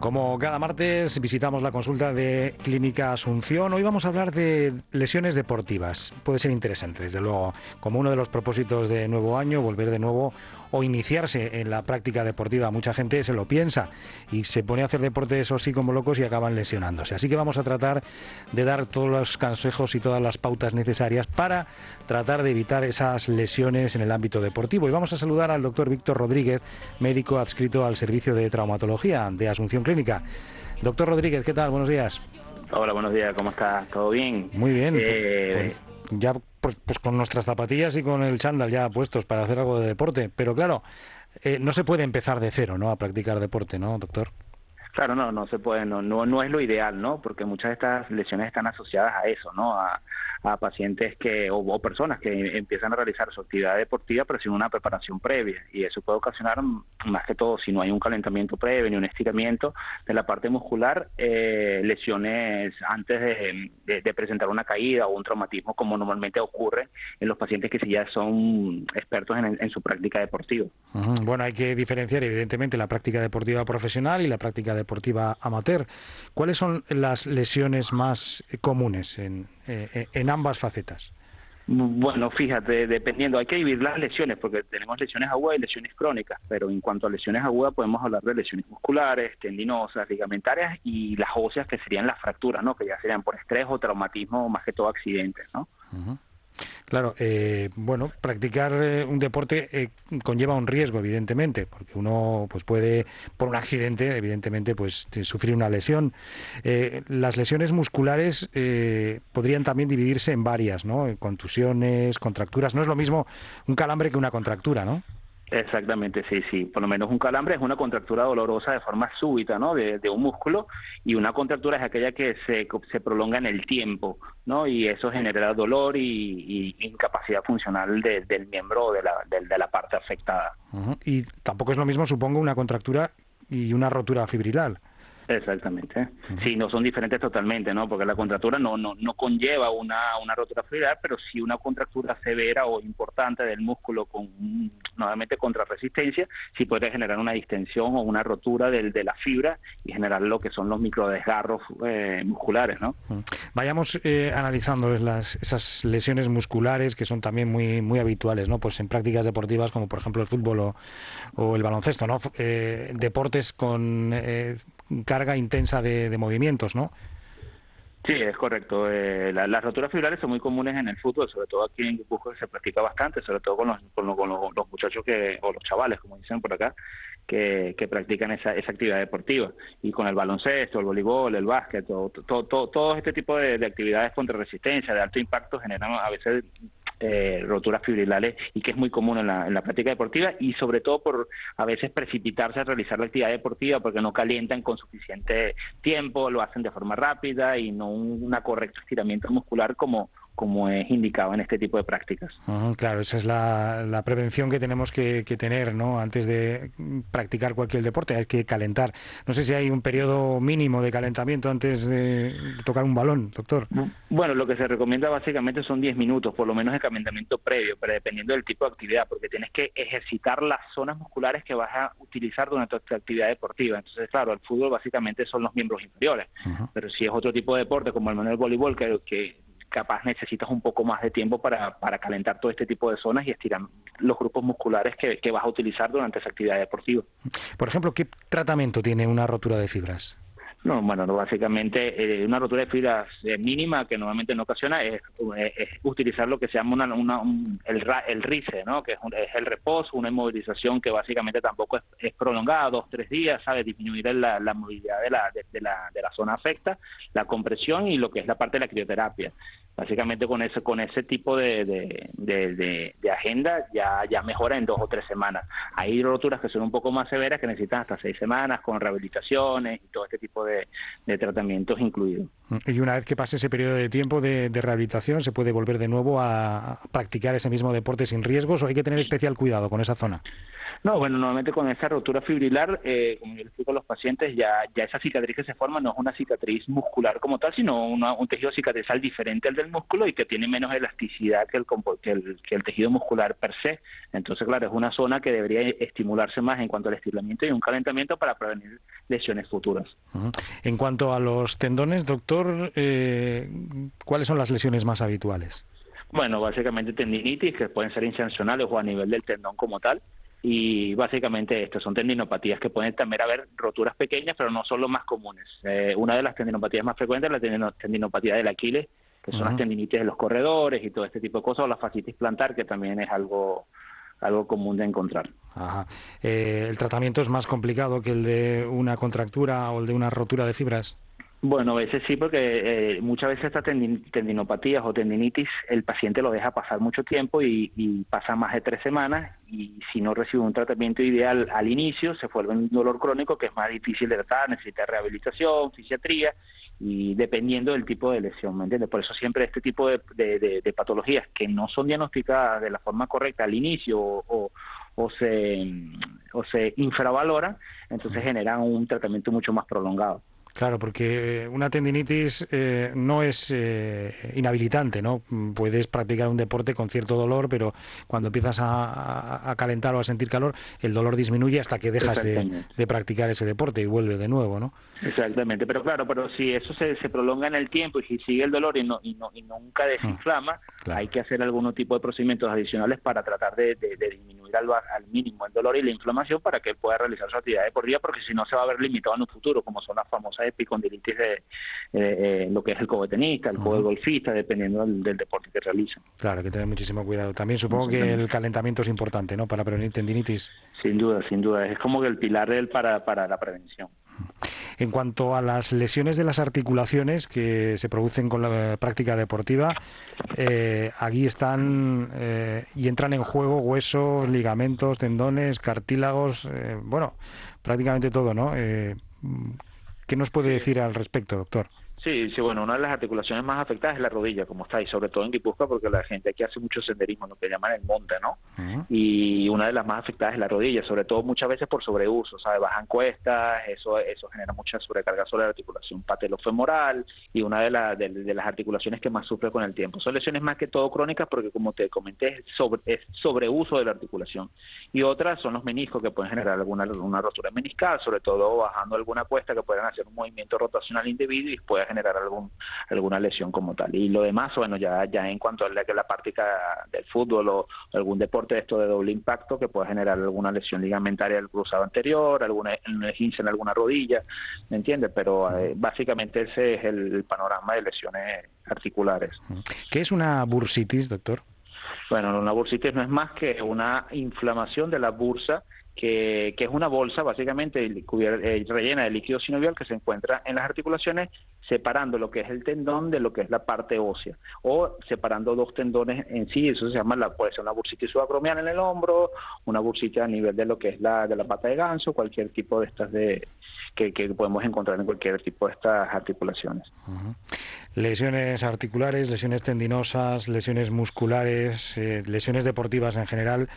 Como cada martes visitamos la consulta de Clínica Asunción, hoy vamos a hablar de lesiones deportivas. Puede ser interesante, desde luego, como uno de los propósitos de nuevo año, volver de nuevo o iniciarse en la práctica deportiva. Mucha gente se lo piensa y se pone a hacer deporte, eso sí, como locos, y acaban lesionándose. Así que vamos a tratar de dar todos los consejos y todas las pautas necesarias para tratar de evitar esas lesiones en el ámbito deportivo. Y vamos a saludar al doctor Víctor Rodríguez, médico adscrito al Servicio de Traumatología de Asunción Clínica. Doctor Rodríguez, ¿qué tal? Buenos días. Hola, buenos días, ¿cómo estás? ¿Todo bien? Muy bien, ya pues con nuestras zapatillas y con el chándal ya puestos para hacer algo de deporte, pero claro, no se puede empezar de cero, ¿no?, a practicar deporte, ¿no, doctor? Claro, no se puede, no es lo ideal, ¿no? Porque muchas de estas lesiones están asociadas a eso, ¿no? A pacientes o personas que empiezan a realizar su actividad deportiva pero sin una preparación previa, y eso puede ocasionar, más que todo, si no hay un calentamiento previo ni un estiramiento de la parte muscular, lesiones antes de presentar una caída o un traumatismo, como normalmente ocurre en los pacientes que sí ya son expertos en su práctica deportiva. Bueno, hay que diferenciar evidentemente la práctica deportiva profesional y la práctica deportiva amateur. ¿Cuáles son las lesiones más comunes en ambas facetas? Bueno, fíjate, dependiendo, hay que dividir las lesiones porque tenemos lesiones agudas y lesiones crónicas, pero en cuanto a lesiones agudas podemos hablar de lesiones musculares, tendinosas, ligamentarias y las óseas, que serían las fracturas, ¿no? Que ya serían por estrés o traumatismo, más que todo accidentes, ¿no? Claro, bueno, practicar un deporte conlleva un riesgo, evidentemente, porque uno pues puede, por un accidente, evidentemente, pues sufrir una lesión. Las lesiones musculares podrían también dividirse en varias, ¿no? Contusiones, contracturas. No es lo mismo un calambre que una contractura, ¿no? Exactamente, sí. Por lo menos un calambre es una contractura dolorosa de forma súbita, ¿no? De un músculo, y una contractura es aquella que se prolonga en el tiempo, ¿no? Y eso genera dolor y incapacidad funcional del miembro o de la parte afectada. Y tampoco es lo mismo, supongo, una contractura y una rotura fibrilar. Exactamente. Sí, no son diferentes totalmente, ¿no? Porque la contractura no conlleva una rotura fibrilar, pero sí una contractura severa o importante del músculo nuevamente contrarresistencia, sí puede generar una distensión o una rotura de la fibra y generar lo que son los microdesgarros musculares, ¿no? Vayamos analizando esas lesiones musculares que son también muy habituales, ¿no? Pues en prácticas deportivas como por ejemplo el fútbol o el baloncesto, ¿no? Deportes con carga intensa de movimientos, ¿no? Sí, es correcto. Las roturas fibrales son muy comunes en el fútbol, sobre todo aquí en Guipúzcoa se practica bastante, sobre todo con los muchachos o los chavales, como dicen por acá, que practican esa actividad deportiva. Y con el baloncesto, el voleibol, el básquet, todo este tipo de actividades contra resistencia, de alto impacto, generan a veces roturas fibrilares, y que es muy común en la práctica deportiva, y sobre todo por a veces precipitarse a realizar la actividad deportiva porque no calientan con suficiente tiempo, lo hacen de forma rápida y no un correcto estiramiento muscular como es indicado en este tipo de prácticas. Claro, esa es la prevención que tenemos que tener, ¿no? Antes de practicar cualquier deporte, hay que calentar. No sé si hay un periodo mínimo de calentamiento antes de tocar un balón, doctor. Bueno, lo que se recomienda básicamente son 10 minutos, por lo menos de calentamiento previo, pero dependiendo del tipo de actividad, porque tienes que ejercitar las zonas musculares que vas a utilizar durante tu actividad deportiva. Entonces, claro, el fútbol básicamente son los miembros inferiores, pero si es otro tipo de deporte, como el voleibol, que capaz necesitas un poco más de tiempo para calentar todo este tipo de zonas y estirar los grupos musculares que vas a utilizar durante esa actividad deportiva. Por ejemplo, ¿qué tratamiento tiene una rotura de fibras? No, bueno, básicamente una rotura de fibras mínima que normalmente no ocasiona es utilizar lo que se llama el RICE, ¿no? Que es el reposo, una inmovilización que básicamente tampoco es prolongada, 2-3 días, ¿sabe? Disminuir la movilidad de la zona afecta, la compresión y lo que es la parte de la crioterapia. Básicamente con ese tipo de agenda ya mejora en 2 o 3 semanas. Hay roturas que son un poco más severas que necesitan hasta 6 semanas con rehabilitaciones y todo este tipo de tratamientos incluidos. Y una vez que pase ese periodo de tiempo de rehabilitación, ¿se puede volver de nuevo a practicar ese mismo deporte sin riesgos o hay que tener especial cuidado con esa zona? No, bueno, normalmente con esa rotura fibrilar, como yo le explico a los pacientes, ya esa cicatriz que se forma no es una cicatriz muscular como tal, sino un tejido cicatrizal diferente al del músculo y que tiene menos elasticidad que el tejido muscular per se. Entonces, claro, es una zona que debería estimularse más en cuanto al estiramiento y un calentamiento para prevenir lesiones futuras. Uh-huh. En cuanto a los tendones, doctor, ¿cuáles son las lesiones más habituales? Bueno, básicamente tendinitis, que pueden ser insercionales o a nivel del tendón como tal. Y básicamente estas son tendinopatías que pueden también haber roturas pequeñas, pero no son lo más comunes. Una de las tendinopatías más frecuentes es la tendinopatía del Aquiles, que son las tendinitis de los corredores y todo este tipo de cosas, o la fascitis plantar, que también es algo común de encontrar. Ajá. ¿El tratamiento es más complicado que el de una contractura o el de una rotura de fibras? Bueno, a veces sí, porque muchas veces estas tendinopatías o tendinitis, el paciente lo deja pasar mucho tiempo y pasa más de 3 semanas, y si no recibe un tratamiento ideal al inicio, se vuelve un dolor crónico que es más difícil de tratar, necesita rehabilitación, fisiatría, y dependiendo del tipo de lesión, ¿me entiendes? Por eso siempre este tipo de patologías que no son diagnosticadas de la forma correcta al inicio o se infravaloran, entonces generan un tratamiento mucho más prolongado. Claro, porque una tendinitis no es inhabilitante, ¿no? Puedes practicar un deporte con cierto dolor, pero cuando empiezas a calentar o a sentir calor, el dolor disminuye hasta que dejas de practicar ese deporte y vuelve de nuevo, ¿no? Exactamente, pero claro, si eso se prolonga en el tiempo y si sigue el dolor y nunca desinflama, claro, hay que hacer algún tipo de procedimientos adicionales para tratar de disminuir al mínimo el dolor y la inflamación para que él pueda realizar su actividad deportiva, porque si no se va a ver limitado en un futuro, como son las famosas epicondilitis de lo que es el cobetenista, el cobegolfista, dependiendo del deporte que realizan. Claro, hay que tener muchísimo cuidado. También supongo que el calentamiento es importante, ¿no?, para prevenir tendinitis. Sin duda, es como que el pilar para la prevención. En cuanto a las lesiones de las articulaciones que se producen con la práctica deportiva, aquí están y entran en juego huesos, ligamentos, tendones, cartílagos, bueno, prácticamente todo, ¿no? ¿Qué nos puede decir al respecto, doctor? Sí, bueno, una de las articulaciones más afectadas es la rodilla, como está, y sobre todo en Guipúzcoa, porque la gente aquí hace mucho senderismo, lo que llaman el monte, ¿no? Y una de las más afectadas es la rodilla, sobre todo muchas veces por sobreuso, ¿sabes? Bajan cuestas, eso genera mucha sobrecarga sobre la articulación patelofemoral, y una de las articulaciones que más sufre con el tiempo. Son lesiones más que todo crónicas, porque como te comenté, es sobreuso de la articulación. Y otras son los meniscos, que pueden generar una rotura meniscal, sobre todo bajando alguna cuesta, que pueden hacer un movimiento rotacional indebido y puede generar alguna lesión como tal. Y lo demás, bueno, ya en cuanto a la práctica del fútbol o algún deporte de esto de doble impacto, que puede generar alguna lesión ligamentaria del cruzado anterior, alguna esguince en alguna rodilla, ¿me entiendes? Pero básicamente ese es el panorama de lesiones articulares. ¿Qué es una bursitis, doctor? Bueno, una bursitis no es más que una inflamación de la bursa, que es una bolsa básicamente rellena de líquido sinovial que se encuentra en las articulaciones, separando lo que es el tendón de lo que es la parte ósea, o separando dos tendones en sí. Eso se llama, puede ser una bursitis subacromial en el hombro, una bursitis a nivel de lo que es de la pata de ganso, cualquier tipo de estas que podemos encontrar en cualquier tipo de estas articulaciones. Lesiones articulares, lesiones tendinosas, lesiones musculares, lesiones deportivas en general.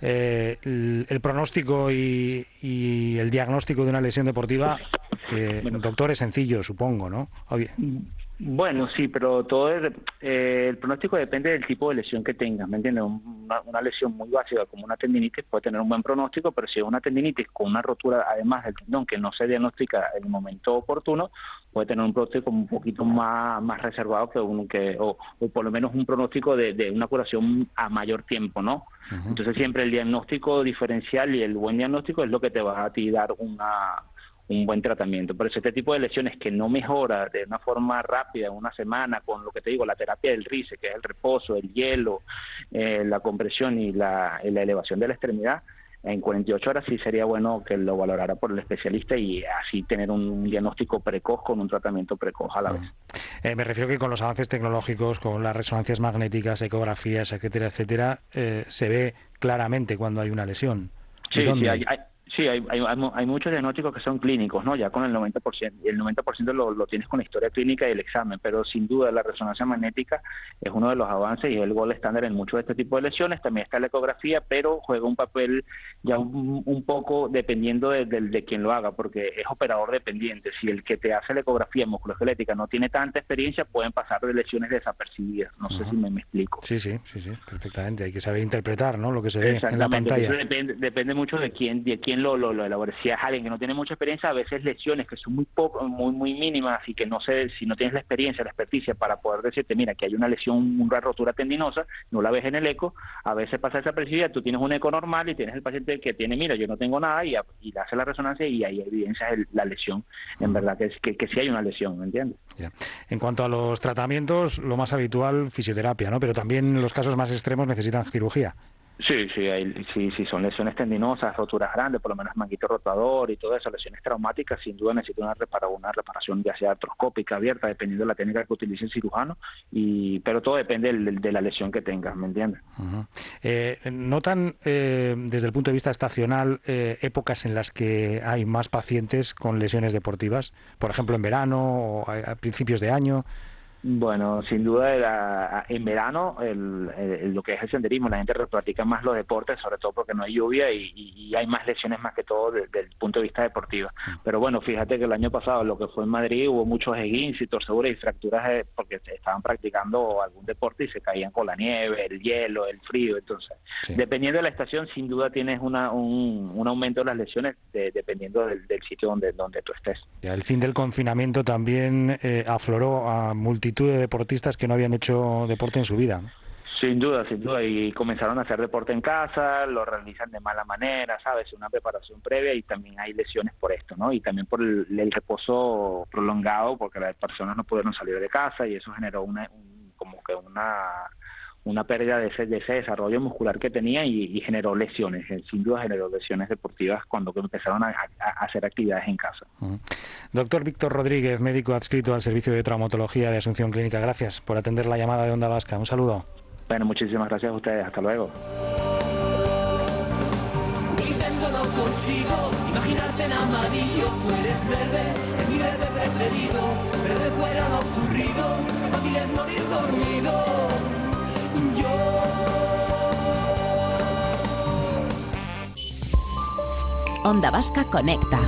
El pronóstico y el diagnóstico de una lesión deportiva, doctor, es sencillo, supongo, ¿no? Bueno, sí, pero el pronóstico depende del tipo de lesión que tengas, ¿me entiendes? Una lesión muy básica como una tendinitis puede tener un buen pronóstico, pero si es una tendinitis con una rotura además del tendón que no se diagnostica en el momento oportuno, puede tener un pronóstico un poquito más reservado o por lo menos un pronóstico de una curación a mayor tiempo, ¿no? Entonces siempre el diagnóstico diferencial y el buen diagnóstico es lo que te va a ti dar un buen tratamiento. Por eso este tipo de lesiones que no mejora de una forma rápida en una semana, con lo que te digo, la terapia del RICE, que es el reposo, el hielo, la compresión y la elevación de la extremidad, en 48 horas sí sería bueno que lo valorara por el especialista y así tener un diagnóstico precoz con un tratamiento precoz a la vez. Me refiero que con los avances tecnológicos, con las resonancias magnéticas, ecografías, etcétera, etcétera, se ve claramente cuando hay una lesión. Sí, Sí, hay muchos diagnósticos que son clínicos, ¿no? Ya con el 90%, y el 90% lo tienes con la historia clínica y el examen, pero sin duda la resonancia magnética es uno de los avances y es el gol estándar en muchos de este tipo de lesiones. También está la ecografía, pero juega un papel ya un poco dependiendo de quien lo haga, porque es operador dependiente. Si el que te hace la ecografía musculoesquelética no tiene tanta experiencia, pueden pasar de lesiones desapercibidas. No sé si me explico. Sí, perfectamente. Hay que saber interpretar, ¿no?, lo que se ve en la pantalla. Depende mucho de quién lo elabore. Si es alguien que no tiene mucha experiencia, a veces lesiones que son muy mínimas y que no sé, si no tienes la experiencia, la experticia para poder decirte, mira, que hay una lesión, una rotura tendinosa, no la ves en el eco, a veces pasa desapercibida, tú tienes un eco normal y tienes el paciente que tiene, mira, yo no tengo nada y le hace la resonancia y ahí evidencia la lesión, en verdad que sí hay una lesión, ¿me entiendes? Ya. En cuanto a los tratamientos, lo más habitual, fisioterapia, ¿no? Pero también los casos más extremos necesitan cirugía. Sí, son lesiones tendinosas, roturas grandes, por lo menos manguito rotador y todas esas lesiones traumáticas, sin duda necesita una reparación ya sea artroscópica, abierta, dependiendo de la técnica que utilice el cirujano, pero todo depende de la lesión que tengas, ¿me entiendes? ¿Notan desde el punto de vista estacional épocas en las que hay más pacientes con lesiones deportivas? Por ejemplo, en verano o a principios de año. Bueno, sin duda en verano lo que es el senderismo, la gente practica más los deportes, sobre todo porque no hay lluvia y hay más lesiones más que todo desde el punto de vista deportivo. Pero bueno, fíjate que el año pasado lo que fue en Madrid hubo muchos esguinces y torceduras y fracturas porque estaban practicando algún deporte y se caían con la nieve, el hielo, el frío. Entonces, dependiendo de la estación, sin duda tienes un aumento de las lesiones dependiendo del sitio donde tú estés. Ya, el fin del confinamiento también afloró a multitud de deportistas que no habían hecho deporte en su vida. Sin duda, y comenzaron a hacer deporte en casa, lo realizan de mala manera, ¿sabes? Una preparación previa y también hay lesiones por esto, ¿no? Y también por el reposo prolongado, porque las personas no pudieron salir de casa y eso generó una pérdida de ese desarrollo muscular que tenía y generó lesiones, sin duda generó lesiones deportivas cuando empezaron a hacer actividades en casa. Doctor Víctor Rodríguez, médico adscrito al Servicio de Traumatología de Asunción Clínica, gracias por atender la llamada de Onda Vasca. Un saludo. Bueno, muchísimas gracias a ustedes. Hasta luego. No consigo imaginarte en amarillo, tú eres verde, es mi verde preferido, verde fuera lo ocurrido, fácil es morir dormido. Onda Vasca conecta.